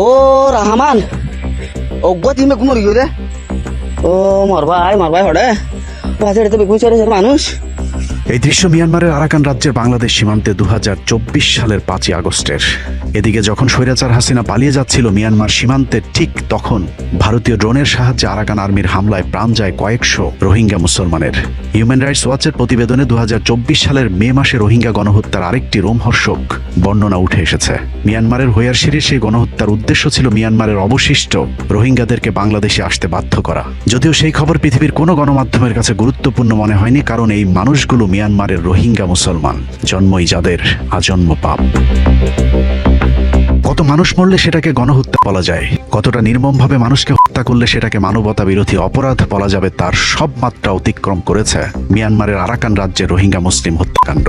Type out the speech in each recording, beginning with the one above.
ও রহমান অজ্ঞ তিমে কুমরি রে ও মরবাই হড়ে বাজারে তো বেগুন চড়ে মানুষ। এই দৃশ্য মিয়ানমারের আরাকান রাজ্যের বাংলাদেশ সীমান্তে 2024 সালের 5ই আগস্টের। এদিকে যখন স্বৈরাচার হাসিনা পালিয়ে যাচ্ছিল মিয়ানমার সীমান্তে, ঠিক তখন ভারতীয় ড্রোনের সাহায্যে আরাকান আর্মির হামলায় প্রাণ যায় কয়েকশো রোহিঙ্গা মুসলমানের। হিউম্যান রাইটস ওয়াচের প্রতিবেদনে 2024 সালের মে মাসে রোহিঙ্গা গণহত্যার আরেকটি রোমহর্ষক বর্ণনা উঠে এসেছে। মিয়ানমারের হোয়ারশিরির সেই গণহত্যার উদ্দেশ্য ছিল মিয়ানমারের অবশিষ্ট রোহিঙ্গাদেরকে বাংলাদেশে আসতে বাধ্য করা। যদিও সেই খবর পৃথিবীর কোনো গণমাধ্যমের কাছে গুরুত্বপূর্ণ মনে হয়নি, কারণ এই মানুষগুলো মিয়ানমারের রোহিঙ্গা মুসলমান, জন্মই যাদের আজন্ম পাপ। কত মানুষ মরলে সেটাকে গণহত্যা বলা যায়, কতটা নির্মমভাবে মানুষকে হত্যা করলে সেটাকে মানবতা বিরোধী অপরাধ বলা যাবে, তার সব মাত্রা অতিক্রম করেছে মিয়ানমারের আরাকান রাজ্যের রোহিঙ্গা মুসলিম হত্যাকাণ্ড।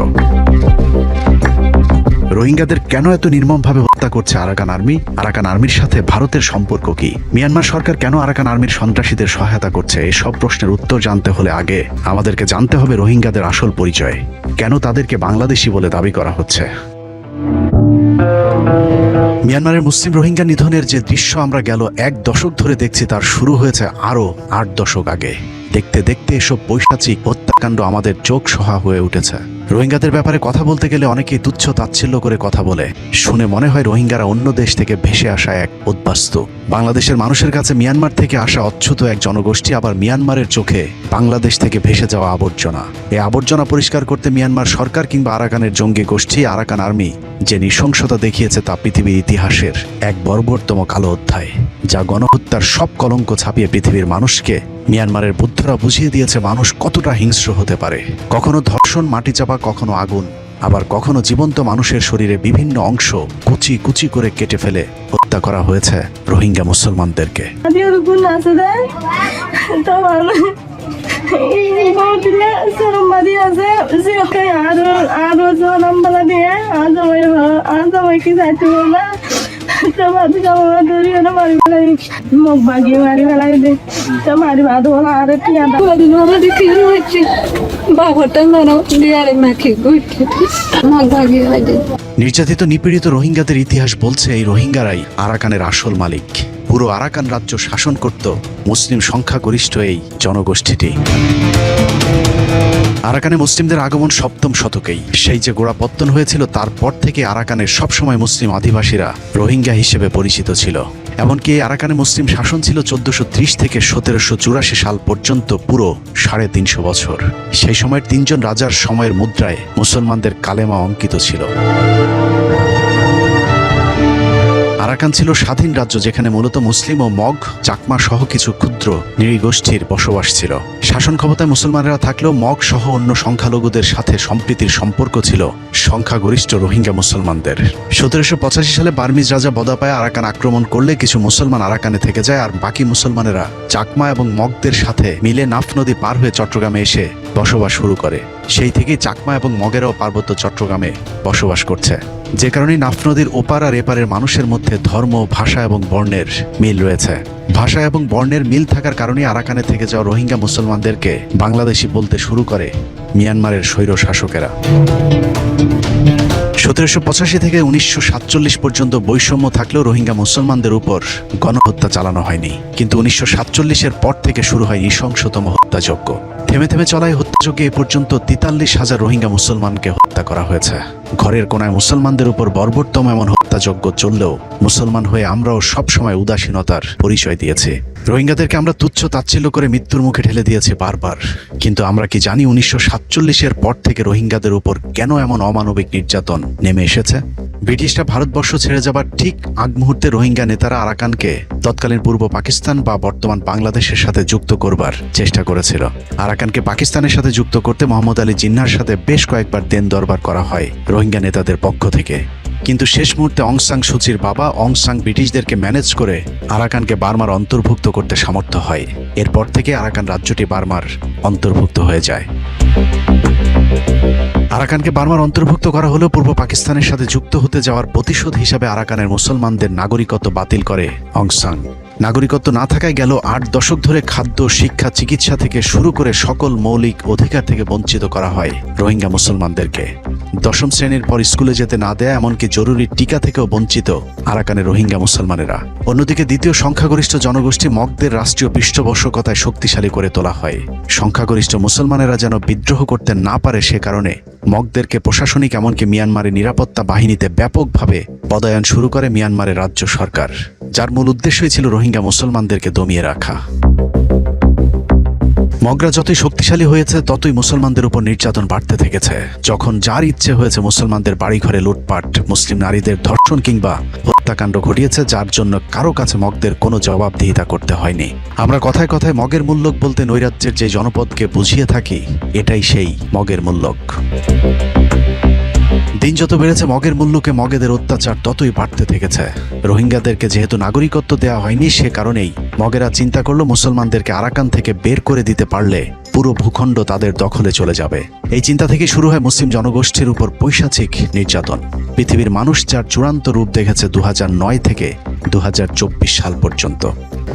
রোহিঙ্গাদের কেন এত নির্মমভাবে হত্যা করছে আরাকান আর্মি? আরাকান আর্মির সাথে ভারতের সম্পর্ক কি? মিয়ানমার সরকার কেন আরাকান আর্মির সন্ত্রাসীদের সহায়তা করছে? এসব প্রশ্নের উত্তর জানতে হলে আগে আমাদেরকে জানতে হবে রোহিঙ্গাদের আসল পরিচয়, কেন তাদেরকে বাংলাদেশি বলে দাবি করা হচ্ছে। মিয়ানমারের মুসলিম রোহিঙ্গা নিধনের যে দৃশ্য আমরা গেল 1 দশক ধরে দেখছি, তার শুরু হয়েছে আরো 8 দশক আগে। দেখতে দেখতে এসব পৈশাচিক হত্যাকাণ্ড আমাদের চোখ সহা হয়ে উঠেছে। রোহিঙ্গাদের ব্যাপারে কথা বলতে গেলে অনেকেই তুচ্ছ তাচ্ছিল্য করে কথা বলে। শুনে মনে হয় রোহিঙ্গারা অন্য দেশ থেকে ভেসে আসা এক উদ্বাস্তু। বাংলাদেশের মানুষের কাছে মিয়ানমার থেকে আসা অচ্যুত এক জনগোষ্ঠী, আবার মিয়ানমারের চোখে বাংলাদেশ থেকে ভেসে যাওয়া আবর্জনা। এই আবর্জনা পরিষ্কার করতে মিয়ানমার সরকার কিংবা আরাকানের জঙ্গি গোষ্ঠী আরাকান আর্মি যে নৃশংসতা দেখিয়েছে, তা পৃথিবীর ইতিহাসের এক বর্বরতম কালো অধ্যায়, যা গণহত্যার সব কলঙ্ক ছাপিয়ে পৃথিবীর মানুষকে, মিয়ানমারের বুদ্ধরা বুঝিয়ে দিয়েছে মানুষ কতটা হিংস্র হতে পারে। কখনো ধর্ষণ, মাটি চাপা, কখনো আগুন, আবার কখনো জীবন্ত মানুষের শরীরে বিভিন্ন অংশ কুচি কুচি করে কেটে ফেলে হত্যা করা হয়েছে রোহিঙ্গা মুসলমানদেরকে। নির্যাতিত নিপীড়িত রোহিঙ্গাদের ইতিহাস বলছে এই রোহিঙ্গারাই আরাকানের আসল মালিক। পুরো আরাকান রাজ্য শাসন করত মুসলিম সংখ্যাগরিষ্ঠ এই জনগোষ্ঠীটি। আরাকানে মুসলিমদের আগমন 7ম শতকেই। সেই যে গোড়াপত্তন হয়েছিল, তারপর থেকে আরাকানের সবসময় মুসলিম আদিবাসীরা রোহিঙ্গা হিসেবে পরিচিত ছিল। এমনকি এই আরাকানে মুসলিম শাসন ছিল 1430 থেকে 1784 সাল পর্যন্ত, পুরো 350 বছর। সেই সময়ের 3 জন রাজার সময়ের মুদ্রায় মুসলমানদের কালেমা অঙ্কিত ছিল। আরাকান ছিল স্বাধীন রাজ্য, যেখানে মূলত মুসলিম ও মগ, চাকমা সহ কিছু ক্ষুদ্র নৃগোষ্ঠীর বসবাস ছিল। শাসন ক্ষমতায় মুসলমানেরা থাকলেও মগ সহ অন্য সংখ্যালঘুদের সাথে সম্প্রীতির সম্পর্ক ছিল সংখ্যাগরিষ্ঠ রোহিঙ্গা মুসলমানদের। 1785 সালে বার্মিজ রাজা বদাপায় আরাকান আক্রমণ করলে কিছু মুসলমান আরাকানে থেকে যায়, আর বাকি মুসলমানেরা চাকমা এবং মগদের সাথে মিলে নাফ নদী পার হয়ে চট্টগ্রামে এসে বসবাস শুরু করে। সেই থেকেই চাকমা এবং মগেরাও পার্বত্য চট্টগ্রামে বসবাস করছে, যে কারণে নাফ নদীর ওপার আর এপারের মানুষের মধ্যে ধর্ম, ভাষা এবং বর্ণের মিল রয়েছে। ভাষা এবং বর্ণের মিল থাকার কারণে আরাকানে থেকে যাওয়া রোহিঙ্গা মুসলমানদেরকে বাংলাদেশি বলতে শুরু করে মিয়ানমারের স্বৈর শাসকেরা। 1785 থেকে 1947 পর্যন্ত বৈষম্য থাকলেও রোহিঙ্গা মুসলমানদের উপর গণহত্যা চালানো হয়নি, কিন্তু 1947-এর পর থেকে শুরু হয় নৃশংসতম হত্যাযজ্ঞ। থেমে থেমে চলায় হত্যাযজ্ঞে এ পর্যন্ত 43,000 রোহিঙ্গা মুসলমানকে হত্যা করা হয়েছে। ঘরের কোনায় মুসলমানদের উপর বর্বরতম এমন হত্যাযজ্ঞ চললেও মুসলমান হয়ে আমরাও সবসময় উদাসীনতার পরিচয় দিয়েছি। রোহিঙ্গাদেরকে আমরা তুচ্ছ তাচ্ছিল্য করে মৃত্যুর মুখে ঠেলে দিয়েছি বারবার। কিন্তু আমরা কি জানি 1947-এর পর থেকে রোহিঙ্গাদের উপর কেন এমন অমানবিক নির্যাতন নেমে এসেছে? ব্রিটিশরা ভারতবর্ষ ছেড়ে যাবার ঠিক আগ মুহূর্তে রোহিঙ্গা নেতারা আরাকানকে তৎকালীন পূর্ব পাকিস্তান বা বর্তমান বাংলাদেশের সাথে যুক্ত করবার চেষ্টা করেছিল। আরাকানকে পাকিস্তানের সাথে যুক্ত করতে মোহাম্মদ আলী জিন্নাহর সাথে বেশ কয়েকবার দেন দরবার করা হয় রোহিঙ্গা নেতাদের পক্ষ থেকে, কিন্তু শেষ মুহূর্তে অং সান সুচির বাবা অং সান ব্রিটিশদেরকে ম্যানেজ করে আরাকানকে বার্মার অন্তর্ভুক্ত করতে সমর্থ হয়। এরপর থেকে আরাকান রাজ্যটি বার্মার অন্তর্ভুক্ত হয়ে যায়। আরাকানকে বার্মার অন্তর্ভুক্ত করা হলেও পূর্ব পাকিস্তানের সাথে যুক্ত হতে যাওয়ার প্রতিশোধ হিসাবে আরাকানের মুসলমানদের নাগরিকত্ব বাতিল করে অং সান। নাগরিকত্ব না থাকায় গেল 8 দশক ধরে খাদ্য, শিক্ষা, চিকিৎসা থেকে শুরু করে সকল মৌলিক অধিকার থেকে বঞ্চিত করা হয় রোহিঙ্গা মুসলমানদেরকে। 10ম শ্রেণীর পর স্কুলে যেতে না দেয়া, এমনকি জরুরি টিকা থেকেও বঞ্চিত আরাকানের রোহিঙ্গা মুসলমানেরা। অন্যদিকে দ্বিতীয় সংখ্যাগরিষ্ঠ জনগোষ্ঠী মগদের রাষ্ট্রীয় পৃষ্ঠপোষকতায় শক্তিশালী করে তোলা হয়। সংখ্যাগরিষ্ঠ মুসলমানেরা যেন বিদ্রোহ করতে না পারে সে কারণে মগদেরকে প্রশাসনিক এমনকি মিয়ানমারের নিরাপত্তা বাহিনীতে ব্যাপকভাবে পদায়ন শুরু করে মিয়ানমারের রাজ্য সরকার, যার মূল উদ্দেশ্যই ছিল রোহিঙ্গা মুসলমানদেরকে দমিয়ে রাখা। মগরা যতই শক্তিশালী হয়েছে ততই মুসলমানদের উপর নির্যাতন বাড়তে থেকেছে। যখন যার ইচ্ছে হয়েছে মুসলমানদের বাড়িঘরে লুটপাট, মুসলিম নারীদের ধর্ষণ কিংবা হত্যাকাণ্ড ঘটিয়েছে, যার জন্য কারো কাছে মগদের কোনো জবাবদিহিতা করতে হয়নি। আমরা কথায় কথায় মগের মূল্যক বলতে নৈরাজ্যের যে জনপদকে বুঝিয়ে থাকি, এটাই সেই মগের মূল্যক। দিন যত বেড়েছে মগের মূল্যকে মগেদের অত্যাচার ততই বাড়তে থেকেছে। রোহিঙ্গাদেরকে যেহেতু নাগরিকত্ব দেওয়া হয়নি, সে কারণেই মগেরা চিন্তা করলো মুসলমানদেরকে আরাকান থেকে বের করে দিতে পারলে পুরো ভূখণ্ড তাদের দখলে চলে যাবে। এই চিন্তা থেকে শুরু হয় মুসলিম জনগোষ্ঠীর উপর পৈশাচিক নির্যাতন। পৃথিবীর মানুষ যার চূড়ান্ত রূপ দেখেছে 2009 থেকে 2024 সাল পর্যন্ত।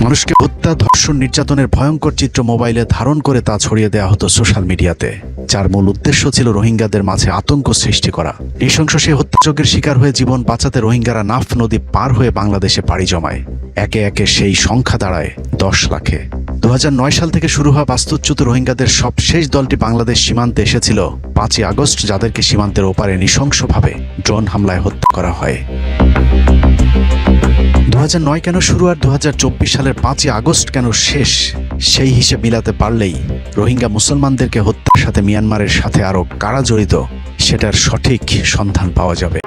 মানুষকে হত্যা, ধর্ষণ, নির্যাতনের ভয়ঙ্কর চিত্র মোবাইলে ধারণ করে তা ছড়িয়ে দেওয়া হতো সোশ্যাল মিডিয়াতে, যার মূল উদ্দেশ্য ছিল রোহিঙ্গাদের মাঝে আতঙ্ক সৃষ্টি করা। নৃশংস সেই হত্যাযজ্ঞের শিকার হয়ে জীবন বাঁচাতে রোহিঙ্গারা নাফ নদী পার হয়ে বাংলাদেশে পাড়ি জমায়। একে একে সেই সংখ্যা দাঁড়ায় 10 লাখে। 2009 সাল থেকে শুরু হওয়া বাস্তুচ্যুত রোহিঙ্গাদের সবশেষ দলটি বাংলাদেশ সীমান্তে এসেছিল 5ই আগস্ট, যাদেরকে সীমান্তের ওপারে নৃশংসভাবে ড্রোন হামলায় হত্যা করা হয়। 2009 কেন শুরু আর 2024 সালের 5ই আগস্ট কেন শেষ, সেই হিসেব মিলাতে পারলেই রোহিঙ্গা মুসলমানদেরকে হত্যার সাথে মিয়ানমারের সাথে আরও কারা জড়িত সেটার সঠিক সন্ধান পাওয়া যাবে।